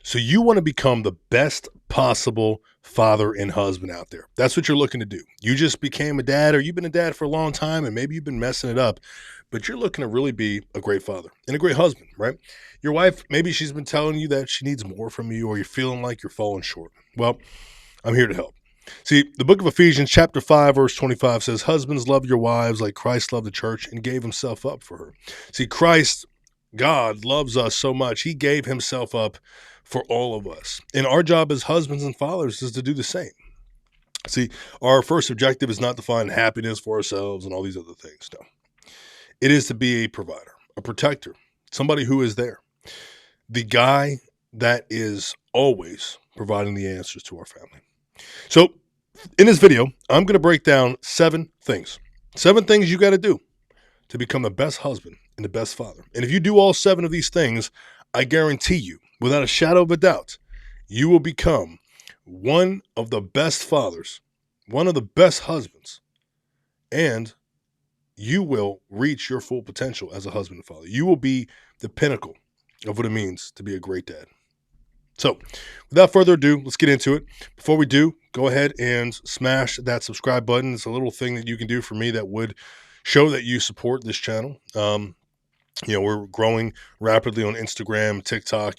So you want to become the best possible father and husband out there. That's what you're looking to do. You just became a dad, or you've been a dad for a long time and maybe you've been messing it up, but you're looking to really be a great father and a great husband, right? Your wife, maybe she's been telling you that she needs more from you, or you're feeling like you're falling short. Well, I'm here to help. See, the book of Ephesians, chapter 5, verse 25 says, "Husbands, love your wives like Christ loved the church and gave himself up for her." See, Christ, God, loves us so much, he gave himself up for all of us. And our job as husbands and fathers is to do the same. See, our first objective is not to find happiness for ourselves and all these other things. No, it is to be a provider, a protector, somebody who is there, the guy that is always providing the answers to our family. So, in this video, I'm going to break down 7 things you got to do to become the best husband and the best father. And if you do all 7 of these things, I guarantee you, without a shadow of a doubt, you will become one of the best fathers, one of the best husbands, and you will reach your full potential as a husband and father. You will be the pinnacle of what it means to be a great dad. So, without further ado, let's get into it. Before we do, go ahead and smash that subscribe button. It's a little thing that you can do for me that would show that you support this channel. We're growing rapidly on Instagram, TikTok,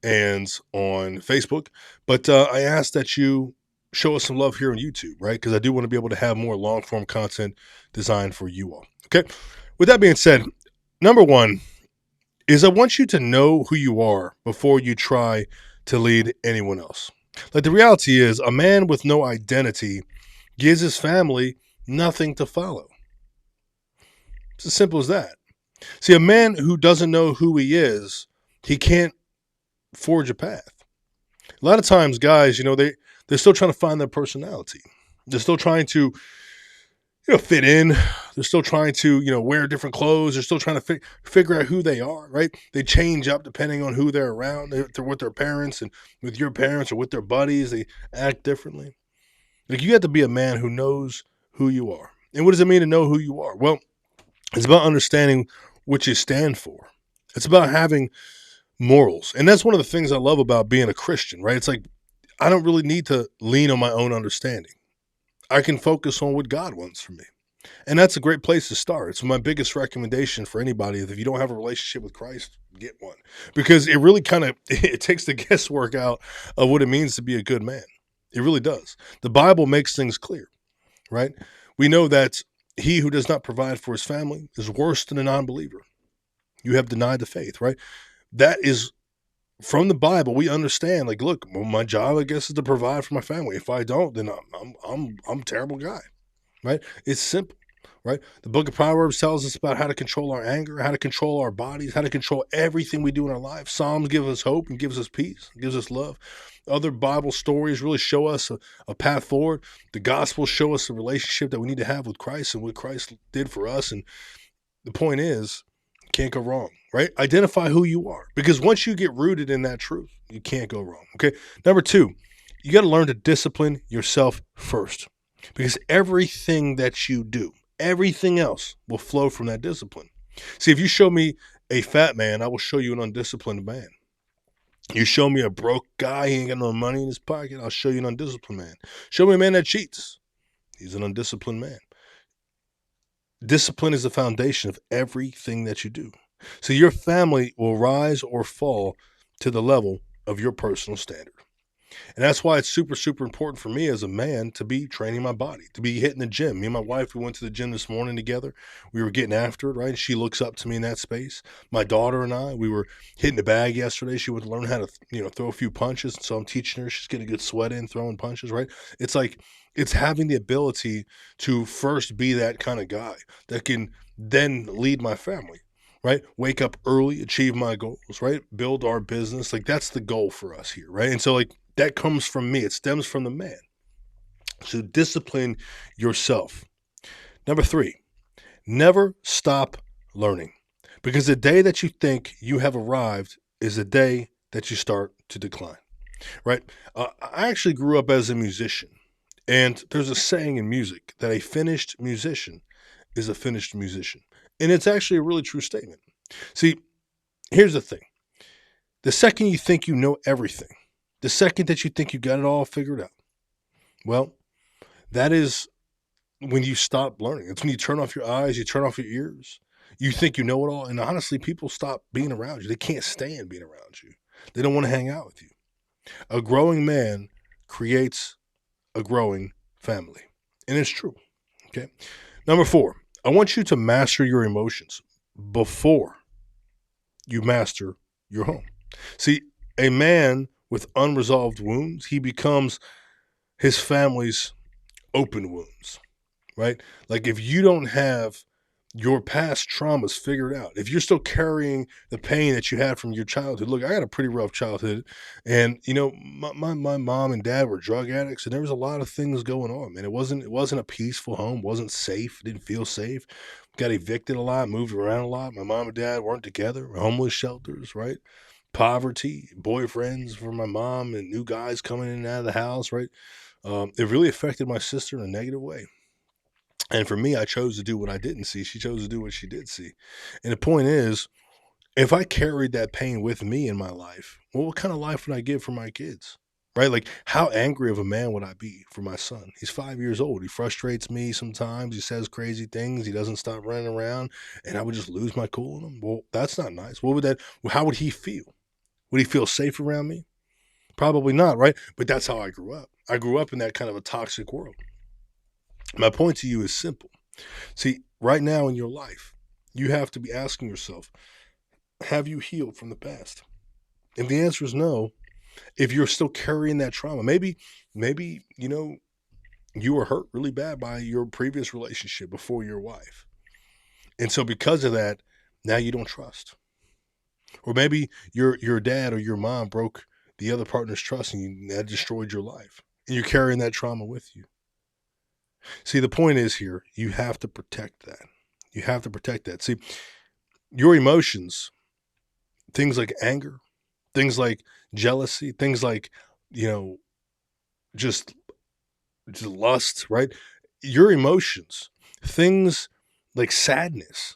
and on Facebook. But I ask that you show us some love here on YouTube, right? Because I do want to be able to have more long-form content designed for you all. Okay. With that being said, number 1 is I want you to know who you are before you try to lead anyone else. Like, the reality is, a man with no identity gives his family nothing to follow. It's as simple as that. See, a man who doesn't know who he is, he can't forge a path. A lot of times, guys, they're still trying to find their personality. They're still trying to, fit in. They're still trying to, wear different clothes. They're still trying to figure out who they are, right? They change up depending on who they're around. They're with their parents, and with your parents or with their buddies, they act differently. Like, you have to be a man who knows who you are. And what does it mean to know who you are? Well, it's about understanding what you stand for. It's about having morals. And that's one of the things I love about being a Christian, right? It's like, I don't really need to lean on my own understanding. I can focus on what God wants from me. And that's a great place to start. It's my biggest recommendation for anybody. If you don't have a relationship with Christ, get one. Because it really it takes the guesswork out of what it means to be a good man. It really does. The Bible makes things clear, right? We know that he who does not provide for his family is worse than a non-believer. You have denied the faith, right? That is from the Bible. We understand, like, look, well, my job, I guess, is to provide for my family. If I don't, then I'm a terrible guy, right? It's simple, right? The book of Proverbs tells us about how to control our anger, how to control our bodies, how to control everything we do in our life. Psalms give us hope and gives us peace, gives us love. Other Bible stories really show us a path forward. The Gospels show us the relationship that we need to have with Christ and what Christ did for us. And the point is, you can't go wrong, right? Identify who you are, because once you get rooted in that truth, you can't go wrong. Okay. Number 2, you got to learn to discipline yourself first, because everything that you do, everything else will flow from that discipline. See, if you show me a fat man, I will show you an undisciplined man. You show me a broke guy, he ain't got no money in his pocket, I'll show you an undisciplined man. Show me a man that cheats, he's an undisciplined man. Discipline is the foundation of everything that you do. So your family will rise or fall to the level of your personal standard. And that's why it's super, super important for me as a man to be training my body, to be hitting the gym. Me and my wife, we went to the gym this morning together. We were getting after it, right? She looks up to me in that space. My daughter and I, we were hitting the bag yesterday. She went to learn how to, throw a few punches. So I'm teaching her. She's getting a good sweat in, throwing punches, right? It's like, it's having the ability to first be that kind of guy that can then lead my family, right? Wake up early, achieve my goals, right? Build our business. Like, that's the goal for us here, right? And so, like, that comes from me. It stems from the man. So discipline yourself. Number 3, never stop learning, because the day that you think you have arrived is the day that you start to decline, right? I actually grew up as a musician, and there's a saying in music that a finished musician is a finished musician. And it's actually a really true statement. See, here's the thing. The second you think you know everything, the second that you think you got it all figured out, well, that is when you stop learning. It's when you turn off your eyes, you turn off your ears. You think you know it all. And honestly, people stop being around you. They can't stand being around you. They don't want to hang out with you. A growing man creates a growing family. And it's true. Okay. Number 4, I want you to master your emotions before you master your home. See, a man with unresolved wounds, he becomes his family's open wounds, right? Like if you don't have your past traumas figured out, if you're still carrying the pain that you had from your childhood, look, I had a pretty rough childhood, and my mom and dad were drug addicts, and there was a lot of things going on, man. It wasn't a peaceful home, wasn't safe, didn't feel safe. Got evicted a lot, moved around a lot. My mom and dad weren't together, homeless shelters, right? Poverty, boyfriends for my mom, and new guys coming in and out of the house, right? It really affected my sister in a negative way. And for me, I chose to do what I didn't see. She chose to do what she did see. And the point is, if I carried that pain with me in my life, well, what kind of life would I give for my kids? Right? Like, how angry of a man would I be for my son? He's 5 years old. He frustrates me sometimes. He says crazy things. He doesn't stop running around, and I would just lose my cool on him. Well, that's not nice. How would he feel? Would he feel safe around me? Probably not, right? But that's how I grew up. I grew up in that kind of a toxic world. My point to you is simple. See, right now in your life, you have to be asking yourself, have you healed from the past? If the answer is no, if you're still carrying that trauma, maybe, you were hurt really bad by your previous relationship before your wife. And so because of that, now you don't trust. Or maybe your dad or your mom broke the other partner's trust and that destroyed your life. And you're carrying that trauma with you. See, the point is here, you have to protect that. You have to protect that. See, your emotions, things like anger, things like jealousy, things like, you know, just lust, right? Your emotions, things like sadness,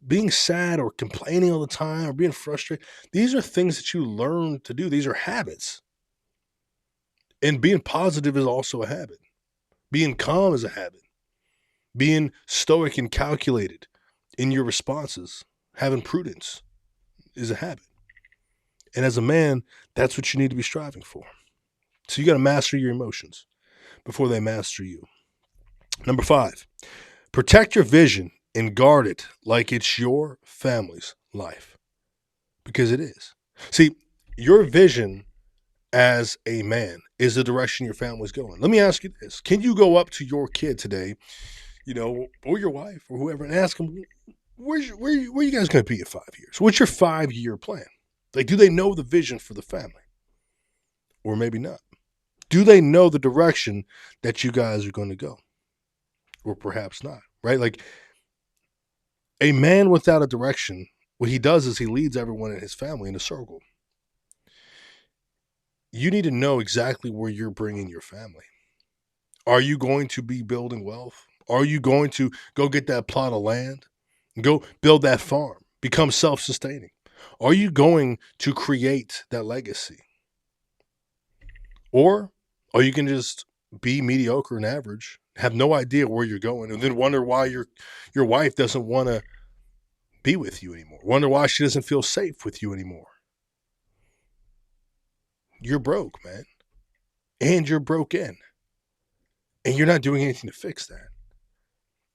being sad or complaining all the time or being frustrated, these are things that you learn to do. These are habits. And being positive is also a habit. Being calm is a habit. Being stoic and calculated in your responses, having prudence is a habit. And as a man, that's what you need to be striving for. So you got to master your emotions before they master you. Number 5, protect your vision and guard it like it's your family's life, because it is. See, your vision as a man is the direction your family's going. Let me ask you this. Can you go up to your kid today, or your wife or whoever, and ask them, where you guys going to be in 5 years? What's your 5-year plan? Like, do they know the vision for the family? Or maybe not. Do they know the direction that you guys are going to go? Or perhaps not, right? Like, a man without a direction, what he does is he leads everyone in his family in a circle. You need to know exactly where you're bringing your family. Are you going to be building wealth? Are you going to go get that plot of land? Go build that farm, become self-sustaining? Are you going to create that legacy? Or are you going to just be mediocre and average, have no idea where you're going, and then wonder why your wife doesn't want to be with you anymore? Wonder why she doesn't feel safe with you anymore? You're broke, man. And you're broken. And you're not doing anything to fix that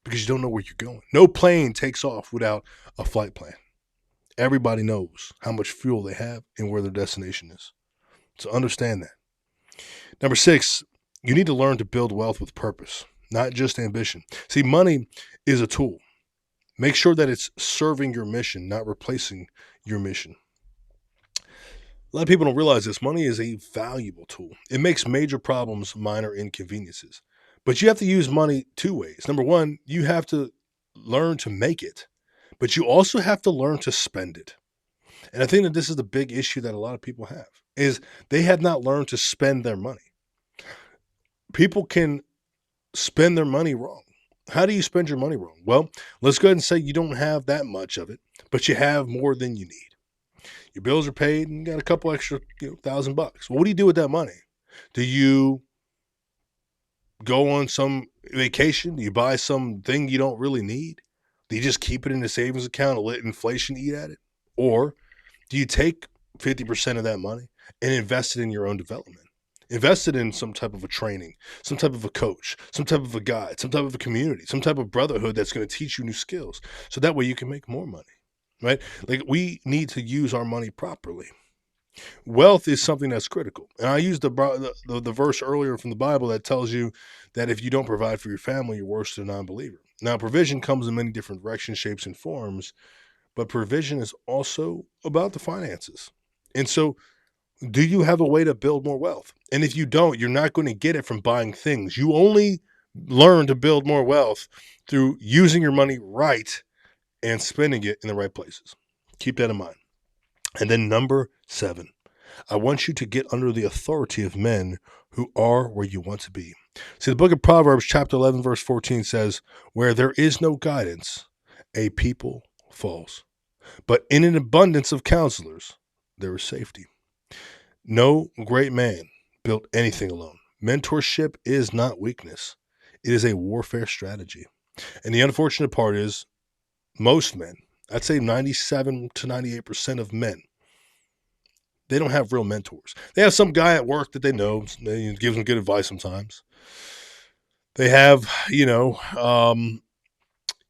because you don't know where you're going. No plane takes off without a flight plan. Everybody knows how much fuel they have and where their destination is. So understand that. Number 6, you need to learn to build wealth with purpose, not just ambition. See, money is a tool. Make sure that it's serving your mission, not replacing your mission. A lot of people don't realize this. Money is a valuable tool. It makes major problems minor inconveniences. But you have to use money 2 ways. Number 1, you have to learn to make it, but you also have to learn to spend it. And I think that this is the big issue that a lot of people have, is they have not learned to spend their money. People can spend their money wrong. How do you spend your money wrong? Well, let's go ahead and say you don't have that much of it, but you have more than you need. Your bills are paid and you got a couple extra, $1,000. Well, what do you do with that money? Do you go on some vacation? Do you buy something you don't really need? Do you just keep it in a savings account and let inflation eat at it? Or do you take 50% of that money and invest it in your own development? Invest it in some type of a training, some type of a coach, some type of a guide, some type of a community, some type of brotherhood that's going to teach you new skills. So that way you can make more money, right? Like, we need to use our money properly. Wealth is something that's critical. And I used the verse earlier from the Bible that tells you that if you don't provide for your family, you're worse than a non-believer. Now, provision comes in many different directions, shapes, and forms, but provision is also about the finances. And so, do you have a way to build more wealth? And if you don't, you're not going to get it from buying things. You only learn to build more wealth through using your money right and spending it in the right places. Keep that in mind. And then number 7, I want you to get under the authority of men who are where you want to be. See, the book of Proverbs, chapter 11, verse 14 says, where there is no guidance, a people falls. But in an abundance of counselors, there is safety. No great man built anything alone. Mentorship is not weakness. It is a warfare strategy. And the unfortunate part is most men, I'd say 97 to 98% of men, they don't have real mentors. They have some guy at work that they know, gives them good advice sometimes. They have,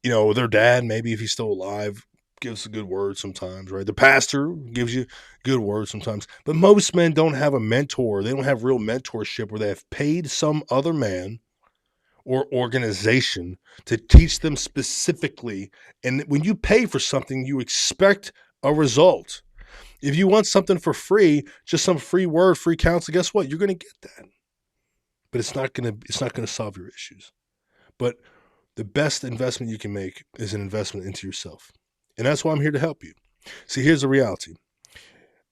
their dad, maybe if he's still alive, gives a good word sometimes, right? The pastor gives you good words sometimes. But most men don't have a mentor. They don't have real mentorship where they have paid some other man or organization to teach them specifically. And when you pay for something, you expect a result. If you want something for free, just some free word, free counsel, guess what? You're going to get that. But it's not going to solve your issues. But the best investment you can make is an investment into yourself. And that's why I'm here to help you. See, here's the reality.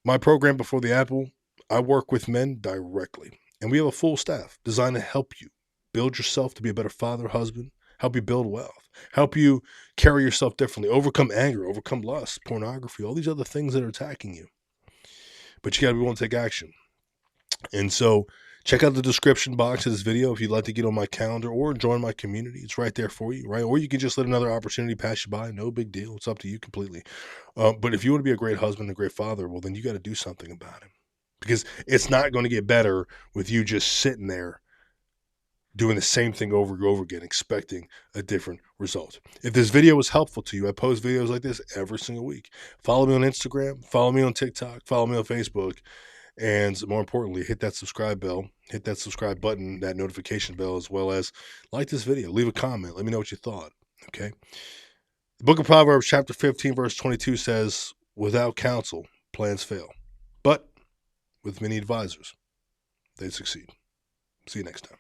My program, Before the Apple, I work with men directly. And we have a full staff designed to help you build yourself to be a better father, husband, help you build wealth, help you carry yourself differently, overcome anger, overcome lust, pornography, all these other things that are attacking you. But you got to be willing to take action. And so check out the description box of this video if you'd like to get on my calendar or join my community. It's right there for you, right? Or you can just let another opportunity pass you by. No big deal. It's up to you completely. But if you want to be a great husband, a great father, well, then you got to do something about it. Because it's not going to get better with you just sitting there doing the same thing over and over again, expecting a different result. If this video was helpful to you, I post videos like this every single week. Follow me on Instagram, follow me on TikTok, follow me on Facebook, and more importantly, hit that subscribe bell, hit that subscribe button, that notification bell, as well as like this video, leave a comment, let me know what you thought, okay? The book of Proverbs, chapter 15, verse 22 says, without counsel, plans fail, but with many advisors, they succeed. See you next time.